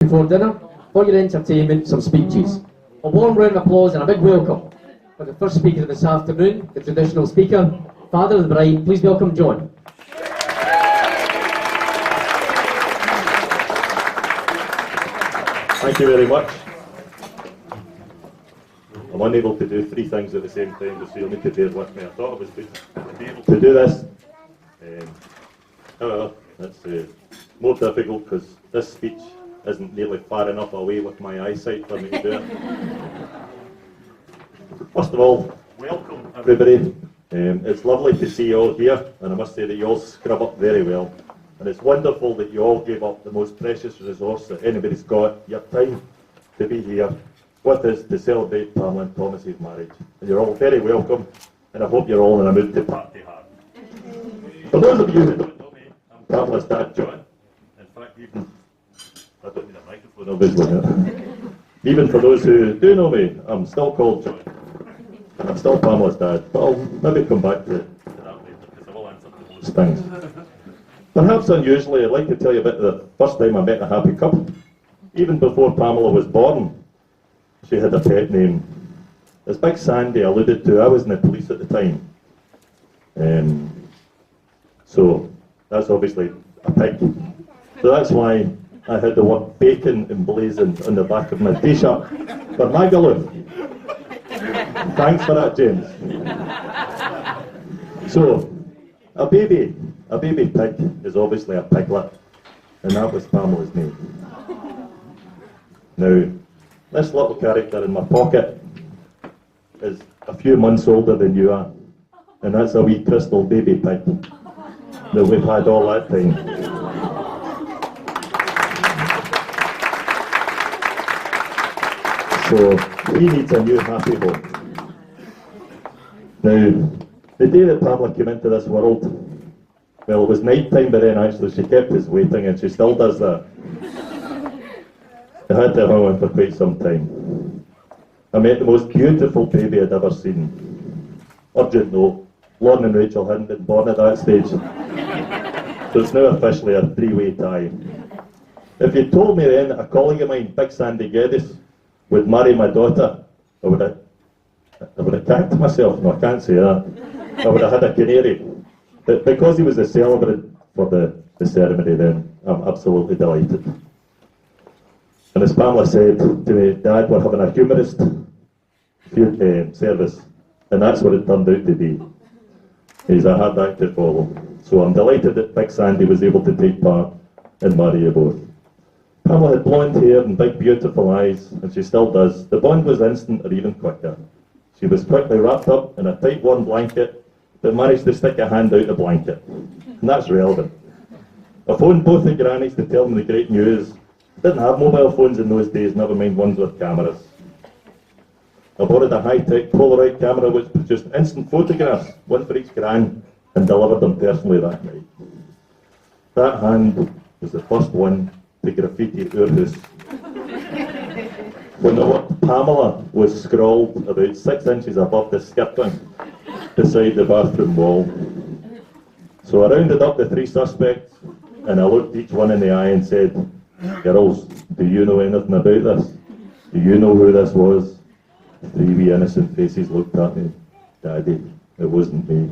before dinner. For your entertainment, some speeches. A warm round of applause and a big welcome for the first speaker this afternoon, the traditional speaker, Father of the Bride. Please welcome John. Thank you very much. I'm unable to do three things at the same time, so you'll need to bear with me. I thought I was going to be able to do this. However, it's more difficult because this speech isn't nearly far enough away with my eyesight for me to do it. First of all, welcome everybody. It's lovely to see you all here, and I must say that you all scrub up very well. And it's wonderful that you all gave up the most precious resource that anybody's got, your time, to be here with us to celebrate Pamela and Thomas's marriage. And you're all very welcome, and I hope you're all in a mood to party hard. For those of you who don't know me, I'm Pamela's dad, John. In fact, I don't need a microphone, obviously. Even for those who do know me, I'm still called John. And I'm still Pamela's dad, but I'll maybe come back to that later, because I will answer to those things. Perhaps unusually, I'd like to tell you about the first time I met a happy couple. Even before Pamela was born, she had a pet name. As Big Sandy alluded to, I was in the police at the time. So that's obviously a pig. So that's why I had the word bacon emblazoned on the back of my t-shirt for Magaloo. Thanks for that, James. So, a baby pig is obviously a piglet, and that was Pamela's name. Now, this little character in my pocket is a few months older than you are, and that's a wee crystal baby pig that we've had all that time. So, he needs a new happy home. Now, the day that Pamela came into this world, well, it was night time by then actually, she kept us waiting and she still does that. I had to hang on for quite some time. I met the most beautiful baby I'd ever seen. Urgent note, Lauren and Rachel hadn't been born at that stage. So it's now officially a three-way tie. If you'd told me then a colleague of mine, Big Sandy Geddes, would marry my daughter, I would have cacked myself. No, I can't say that. I would have had a canary. But because he was the celebrant for the ceremony then, I'm absolutely delighted. And as Pamela said to me, Dad, we're having a humorist service, and that's what it turned out to be. He's a hard act to follow. So I'm delighted that Big Sandy was able to take part and marry you both. Pamela had blonde hair and big beautiful eyes, and she still does. The bond was instant or even quicker. She was quickly wrapped up in a tight warm blanket, but managed to stick a hand out the blanket. And that's relevant. I phoned both the grannies to tell them the great news. Didn't have mobile phones in those days, never mind ones with cameras. I borrowed a high-tech Polaroid camera which produced instant photographs, one for each gran, and delivered them personally that night. That hand was the first one to graffiti our house. When the word Pamela was scrawled about 6 inches above the skirting beside the bathroom wall. So I rounded up the 3 suspects and I looked each one in the eye and said, girls, do you know anything about this? Do you know who this was? 3 wee innocent faces looked at me. Daddy, it wasn't me.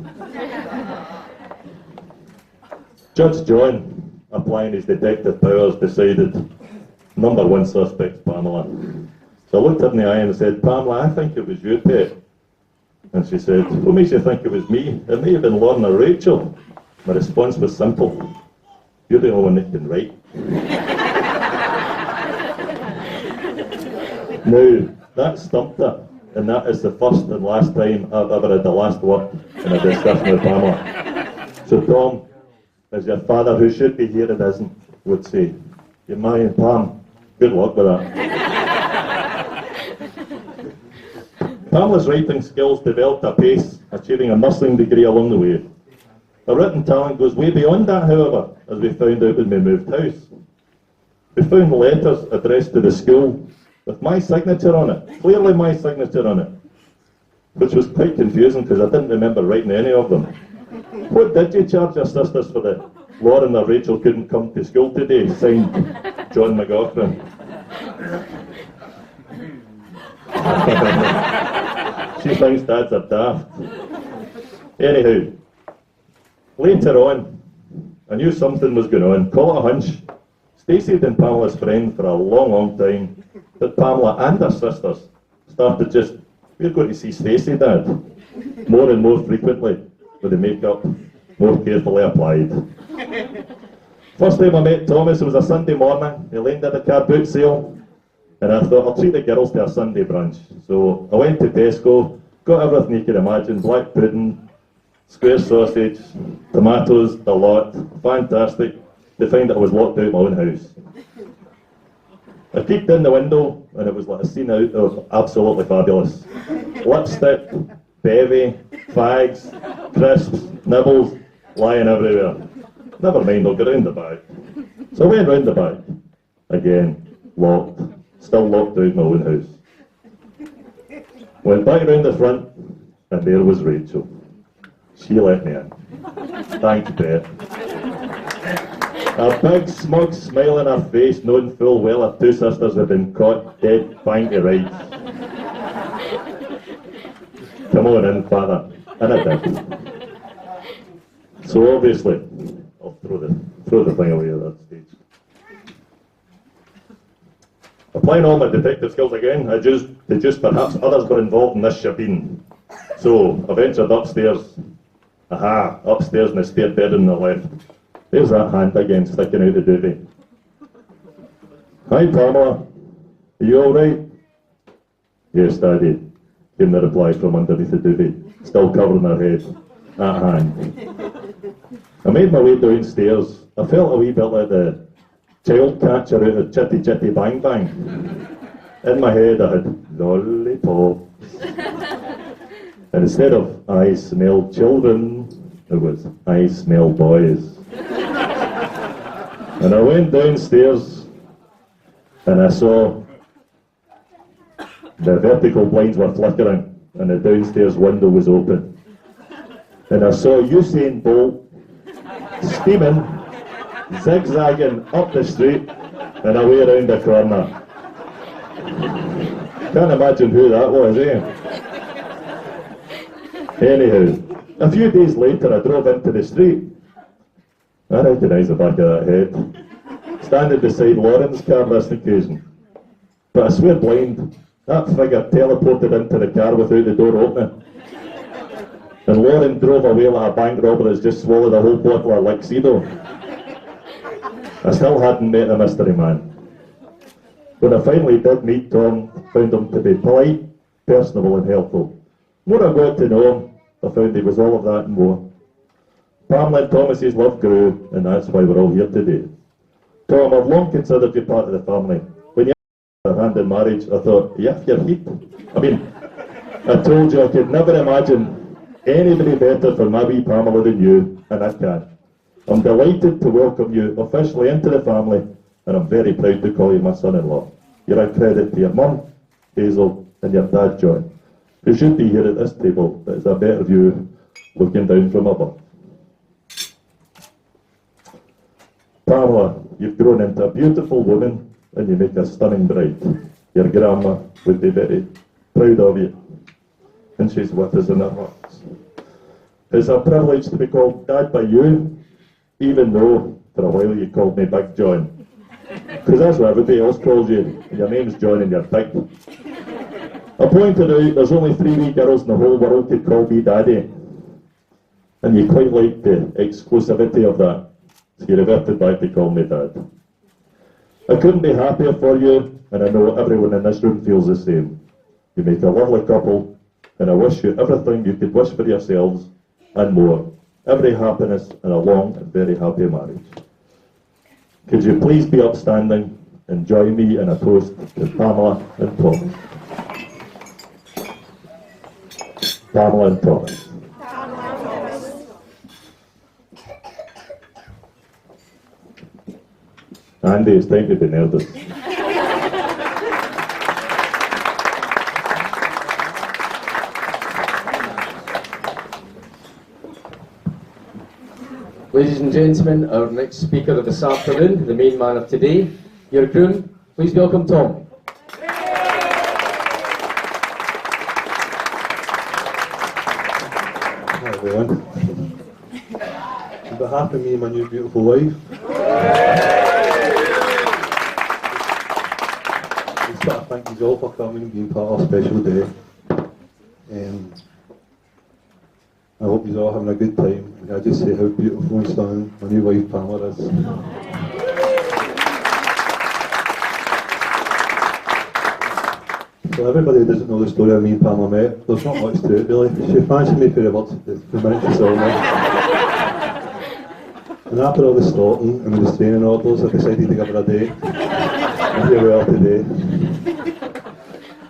Judge John, applying his detective powers, decided number 1 suspect, Pamela. So I looked her in the eye and said, Pamela, I think it was you, pet. And she said, what makes you think it was me? It may have been Lauren or Rachel. My response was simple. You're the only one that can write. Now, that stumped her, and that is the first and last time I've ever had the last word in a discussion with Pamela. So Tom, as your father, who should be here and isn't, would say, you're marrying Pam, good luck with that. Pamela's writing skills developed apace, achieving a nursing degree along the way. Her written talent goes way beyond that, however, as we found out when we moved house. We found letters addressed to the school with my signature on it, clearly my signature on it, which was quite confusing because I didn't remember writing any of them. What did you charge your sisters for the Lauren or Rachel couldn't come to school today, signed John McGoffrin? She thinks dads are daft. Anyhow, later on, I knew something was going on. Call it a hunch. Stacey had been Pamela's friend for a long, long time, but Pamela and her sisters started just, we're going to see Stacey, Dad, more and more frequently, with the makeup more carefully applied. First time I met Thomas, it was a Sunday morning. He leaned at a car boot sale, and I thought, I'll treat the girls to a Sunday brunch. So I went to Tesco, got everything you could imagine, black pudding, square sausage, tomatoes, the lot, fantastic, to find that I was locked out of my own house. I peeked in the window, and it was like a scene out of Absolutely Fabulous. Lipstick, bevy, fags, crisps, nibbles, lying everywhere. Never mind, I'll get round the back. So I went round the back. Again, locked. Still locked out of my own house. Went back round the front, and there was Rachel. She let me in. Thanks, Bet. A big smug smile on her face, knowing full well her two sisters had been caught dead bang to rights. Come on in, father. And I did. So obviously, I'll throw the thing away at that stage. Applying all my detective skills again, I just perhaps others were involved in this shebeen. So I ventured upstairs. Aha, upstairs in the stair bed on the left. There's that hand again sticking out the duvet. Hi Pamela, are you alright? Yes, Daddy, came the reply from underneath the duvet, still covering her head. That hand. I made my way downstairs. I felt a wee bit like the child catcher out of Chitty Chitty Bang Bang. In my head I had lollipops. And instead of I smell children, it was I smell boys. And I went downstairs and I saw the vertical blinds were flickering and the downstairs window was open. And I saw Usain Bolt steaming, zigzagging up the street and away around the corner. Can't imagine who that was, eh? Anyhow, a few days later I drove into the street. I recognised the back of that head, standing beside Lauren's car this occasion. But I swear blind, that figure teleported into the car without the door opening. And Lauren drove away like a bank robber that's just swallowed a whole bottle of Lixido. I still hadn't met the mystery man. When I finally did meet Tom, I found him to be polite, personable and helpful. More I got to know him, I found he was all of that and more. Pamela and Thomas's love grew, and that's why we're all here today. Tom, I've long considered you part of the family. When you asked your hand in marriage, I thought, yeah, you're heat. I mean, I told you I could never imagine anybody better for my wee Pamela than you, and I can. I'm delighted to welcome you officially into the family, and I'm very proud to call you my son-in-law. You're a credit to your mum, Hazel, and your dad, John, who should be here at this table, but it's a better view looking down from above. Pamela, you've grown into a beautiful woman and you make a stunning bride. Your grandma would be very proud of you, and she's with us in our hearts. It's a privilege to be called Dad by you, even though for a while you called me Big John. Because that's what everybody else calls you. Your name's John and you're big. I pointed out there's only 3 wee girls in the whole world could call me Daddy. And you quite like the exclusivity of that. So you reverted back to call me Dad. I couldn't be happier for you, and I know everyone in this room feels the same. You make a lovely couple, and I wish you everything you could wish for yourselves, and more. Every happiness and a long and very happy marriage. Could you please be upstanding and join me in a toast to Pamela and Thomas. Pamela and Thomas. Andy, it's time to be nervous. Ladies and gentlemen, our next speaker of this afternoon, the main man of today, your groom, please welcome Tom. everyone. On behalf of me and my new beautiful wife, I just want to thank you all for coming and being part of our special day. I hope you're all having a good time. And I just say how beautiful and stunning my new wife Pamela is. So everybody who doesn't know the story of me and Pamela met, there's not much to it really. She fancied me for the minute she saw me. And after all the stalking and the restraining orders, I decided to give her a date. And here we are today.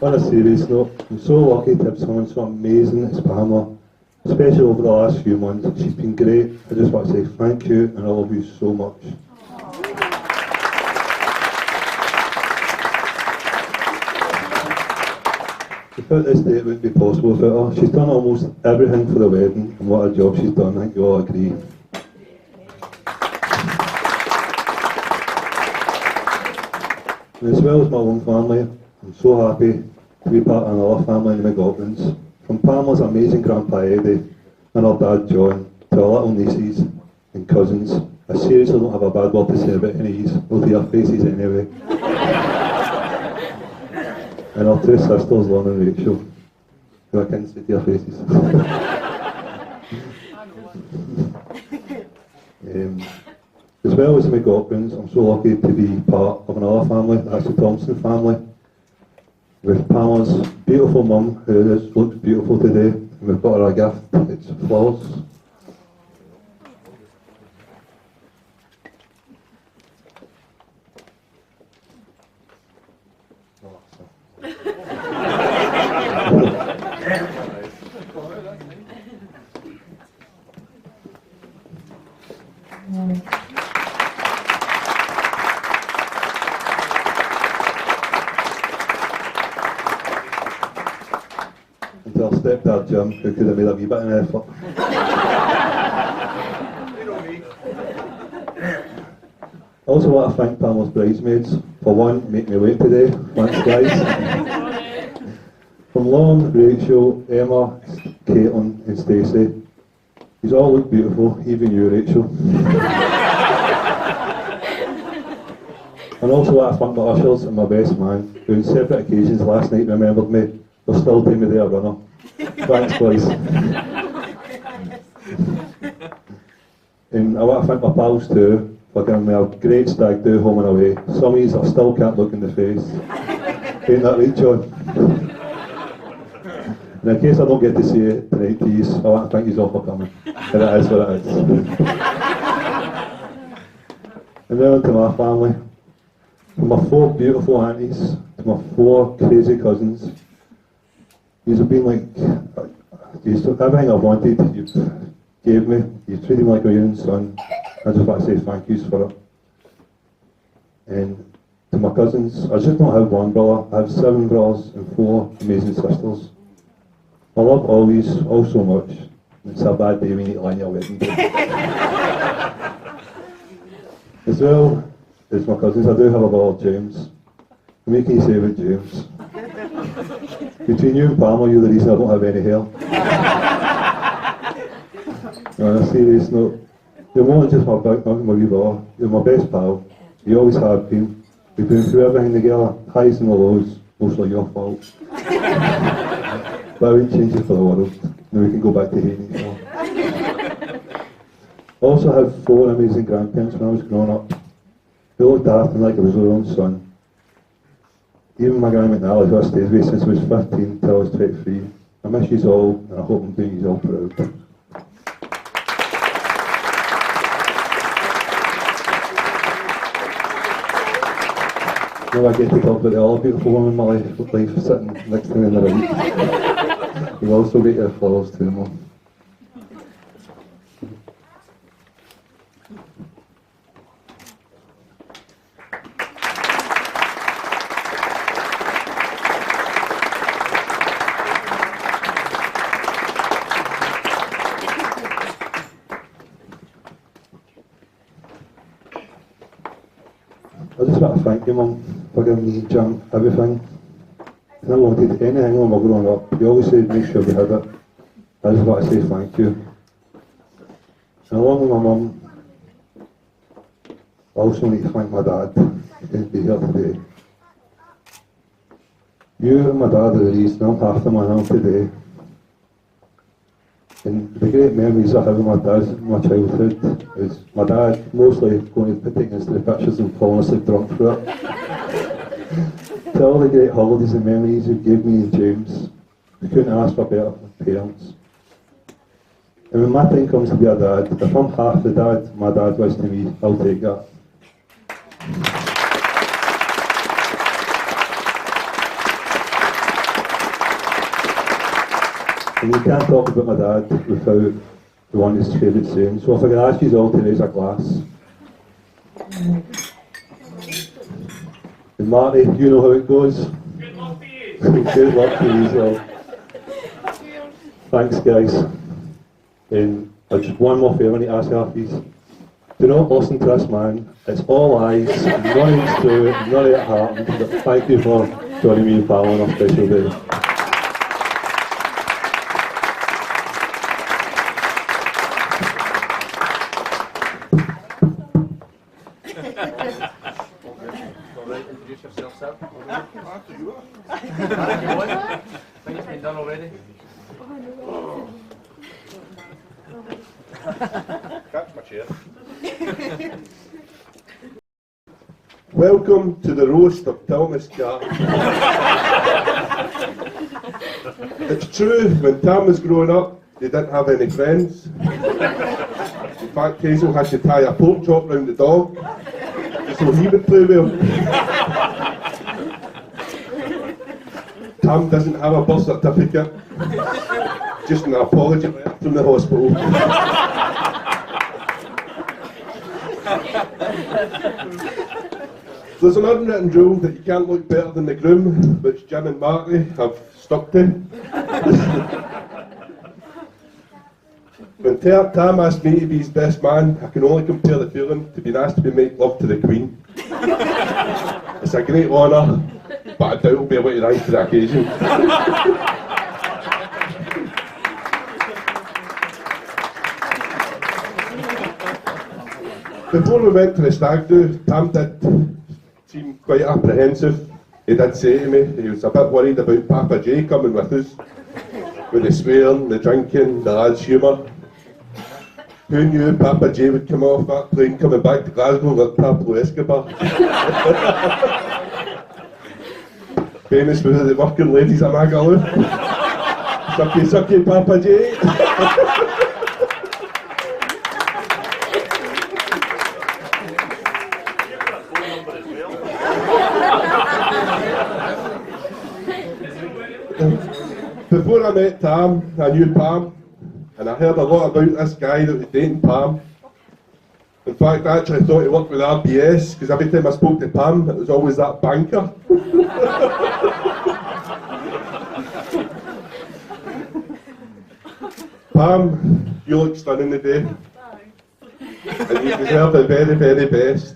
On a serious note, I'm so lucky to have someone so amazing as Pamela, especially over the last few months. She's been great. I just want to say thank you and I love you so much. Without this day, it wouldn't be possible without her. She's done almost everything for the wedding, and what a job she's done, I think you all agree. And as well as my own family, I'm so happy to be part of another family in the McLaughlins. From Pamela's amazing grandpa Eddie and her dad John, to our little nieces and cousins. I seriously don't have a bad word to say about any of these, we'll see our faces anyway. And our two sisters, Lon and Rachel, who I can't see their faces. As well as the McLaughlins, I'm so lucky to be part of another family, that's the Thompson family, with Pamela's beautiful mum, who looks beautiful today, and we've got her a gift, it's flowers. And to our stepdad Jim, who could have made a wee bit of an effort. I also want to thank Pamela's bridesmaids for one, making me late today. Thanks guys. From Lon, Rachel, Emma, Caitlin and Stacey. You all look beautiful, even you Rachel. And also want to thank my ushers and my best man, who on separate occasions last night remembered me. They're still doing me there, runner. Thanks boys. And I want to thank my pals too, for giving me a great stag do home and away. Some of you I still can't look in the face. Ain't that right, John? And in case I don't get to see it tonight, please, I want to thank you all for coming. And it is what it is. And then on to my family. From my 4 beautiful aunties, to my 4 crazy cousins. You've been like, everything I've wanted, you've gave me. You've treated me like a young son. I just want to say thank yous for it. And to my cousins, I just don't have one brother, I have 7 brothers and 4 amazing sisters. I love all these all so much. It's a bad day when you need to line your wedding day. As well as my cousins, I do have a brother, James. And what can you say about James? Between you and Pamela, you're the reason I don't have any hair. On a serious note, you're more than just my wee brother. You're my best pal. You always have been. We've been through everything together, highs and lows, mostly your fault. But I wouldn't change it for the world. Now we can go back to hating each other. I also have 4 amazing grandparents when I was growing up. They looked after me like I was their own son. Even my grandma McNally, who I stayed with since I was 15 till I was 23. I miss you all, and I hope I'm doing you all proud. Now I get to talk about the other beautiful woman in my life sitting next to me in the room. You also get your flowers too, Mum. I just want to thank you, Mum, for giving me Jim everything. And I wanted anything when we were growing up. You always said make sure we had it. I just want to say thank you. along with my mum, I also need to thank my dad. He couldn't be here today. You and my dad are the reason I'm half the man I am today. And the great memories I have of my dad in my childhood is my dad mostly going to taking us to the pictures and falling asleep drunk through it. To all the great holidays and memories he gave me and James, we couldn't ask for better from parents. And when my time comes to be a dad, if I'm half the dad my dad was to me, I'll take that. And you can't talk about my dad without the one his favourite saying. So if I could ask you all to raise a glass. And Marty, you know how it goes. Good luck to you. Good luck to you as well. Thanks guys. And just one more favour I need to ask you, please. Do not listen to this man. It's all lies, none of it's true, none of it happened. But thank you for joining me and Pamela on a special day. Introduce yourself, sir. I think it's been done already. Catch my chair. Welcome to the roast of Thomas Carr. It's true, when Tom was growing up, he didn't have any friends. In fact, Hazel had to tie a pork chop round the dog, so he would play with him. Tom doesn't have a birth certificate, just an apology letter from the hospital. There's an unwritten rule that you can't look better than the groom, which Jim and Marty have stuck to. When Tam asked me to be his best man, I can only compare the feeling to being asked to be make love to the Queen. It's a great honour, but I doubt I'll be able to rise to the occasion. Before we went to the stag do, Tam did seem quite apprehensive. He did say to me he was a bit worried about Papa J coming with us, with the swearing, the drinking, the lads' humour. Who knew Papa J would come off that plane coming back to Glasgow like Pablo Escobar? Famous for the working ladies of Magaloo. Sucky, sucky, Papa J. Before I met Tam, I knew Pam, and I heard a lot about this guy that was dating Pam. In fact, I actually thought he worked with RBS, because every time I spoke to Pam, it was always that banker. Pam, you look stunning today. And you deserve the very, very best.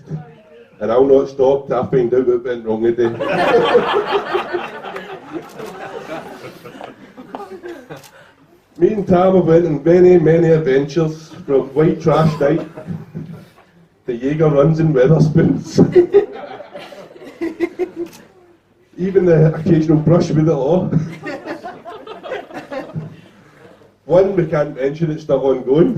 And I'll not stop till I find out what went wrong today. Me and Tam have went on many, many adventures, from white trash night to Jaeger runs and Weatherspoons. Even the occasional brush with the law. One we can't mention, it's still ongoing.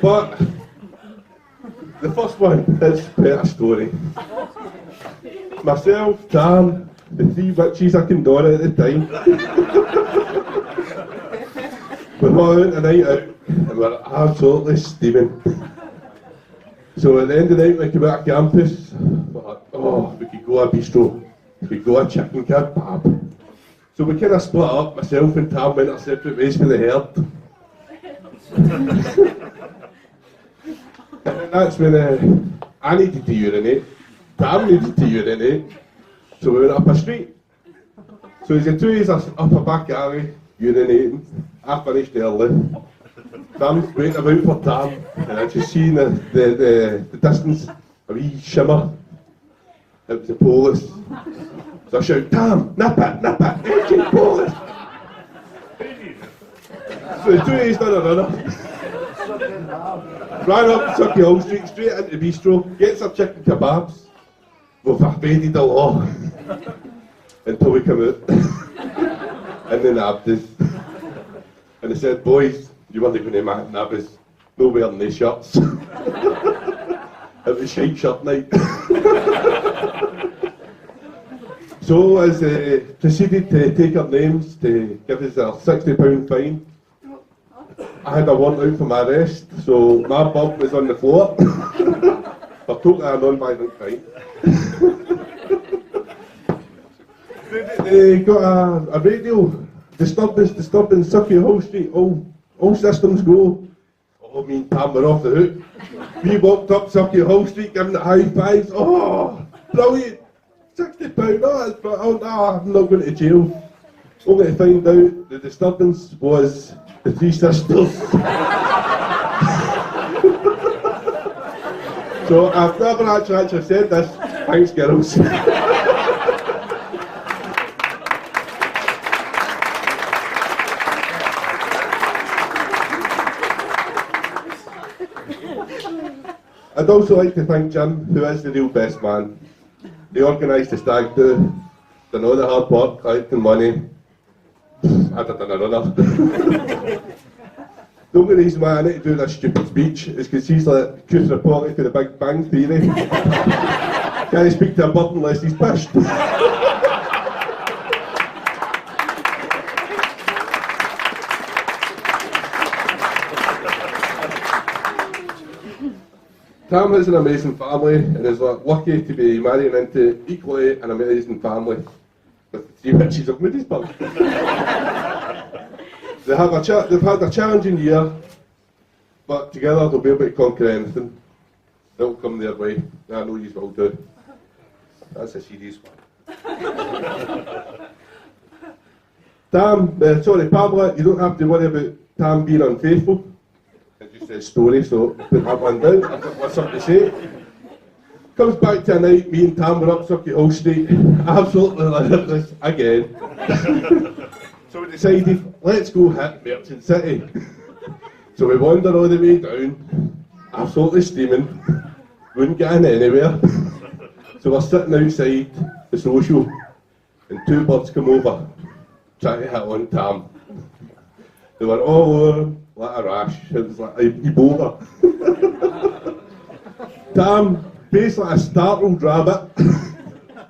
But the first one is quite a story. Myself, Tam, the three witches I can Dora at the time. We were out a night out and we were absolutely steaming. So at the end of the night we came out of campus, we thought, oh, we could go a bistro, we could go a chicken kebab. So we kind of split up, myself and Tam went our separate ways for the herd. And that's when I needed to urinate. Tam needed to urinate, so we went up a street. So as the two of us up a back alley, urinating, I finished early. Tam's waiting about for Tam, and I just seen the distance, a wee shimmer. It was the police. So I shout, Tam, nip it, urgent police. So the two of us done a runner. Ran up Sucky Hall Street, straight into bistro, gets our chicken kebabs. We've evaded the law until we come out. And they nabbed us. And they said, boys, you weren't going to nab us. No wearing no shirts. It was shite shirt night. So as they proceeded to take our names to give us a £60 fine, I had a warrant out for my arrest, so my bump was on the floor for totally a non-violent crime. They got a radio, disturbance, Sucky Hall Street, all systems go. Oh, me and Pam were off the hook. We walked up Sucky Hall Street giving it high fives. Oh, brilliant! £60, oh, that's brilliant. Oh, no, I'm not going to jail. Only to find out the disturbance was the Three Sisters. So I've never actually said this. Thanks, girls. I'd also like to thank Jim, who is the real best man. He organised the stag do, done all the hard work, collecting money. I'd have done a runner. The only reason why I need to do this stupid speech is because he's like Chris Reporter for the Big Bang Theory. Can't speak to a bird unless he's pissed. Tam has an amazing family and is lucky to be marrying into equally an amazing family with the three witches of Moodiesburg. They've had a challenging year, but together they'll be able to conquer anything. It'll come their way. I know you will do. That's a serious one. Pamela, you don't have to worry about Tam being unfaithful. Says story, so put that one down. I've got something to say. Comes back to a night, me and Tam were up Sucky Hall Street. Absolutely loved this again. So we decided, let's go hit Merchant City. So we wandered all the way down, absolutely steaming, wouldn't get in anywhere. So we're sitting outside the social, and two birds come over, trying to hit on Tam. They were all over like a rash, it was like Ebola. Tam, face like a startled rabbit,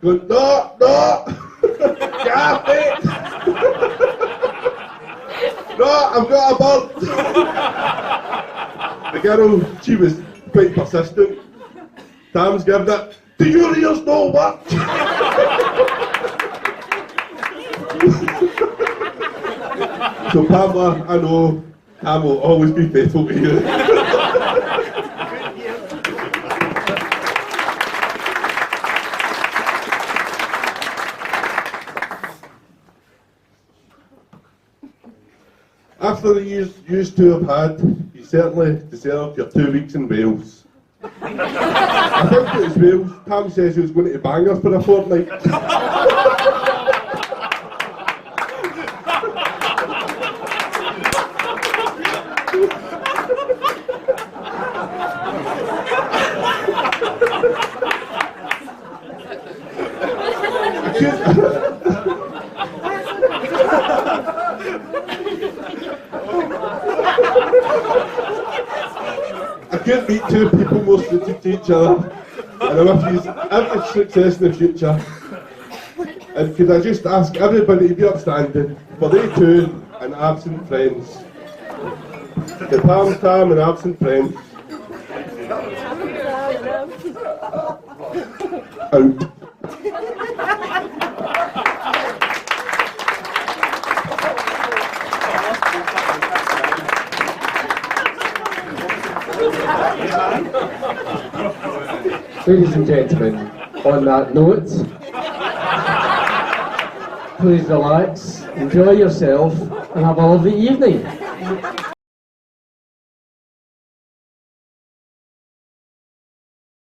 going, no, get off me! No, I've got a bird! The girl, she was quite persistent. Tam's giving it, do your ears know what? So Pamela, I know, Tam will always be faithful to you. After the years you two have had, you certainly deserve your 2 weeks in Wales. I think it was Wales. Tam says he was going to bang her for a fortnight. I couldn't meet two people more suited to each other, and I wish you every success in the future. And could I just ask everybody to be upstanding for they two and absent friends. The Pam, Tam and absent friends. Out. Ladies and gentlemen, on that note, please relax, enjoy yourself, and have a lovely evening.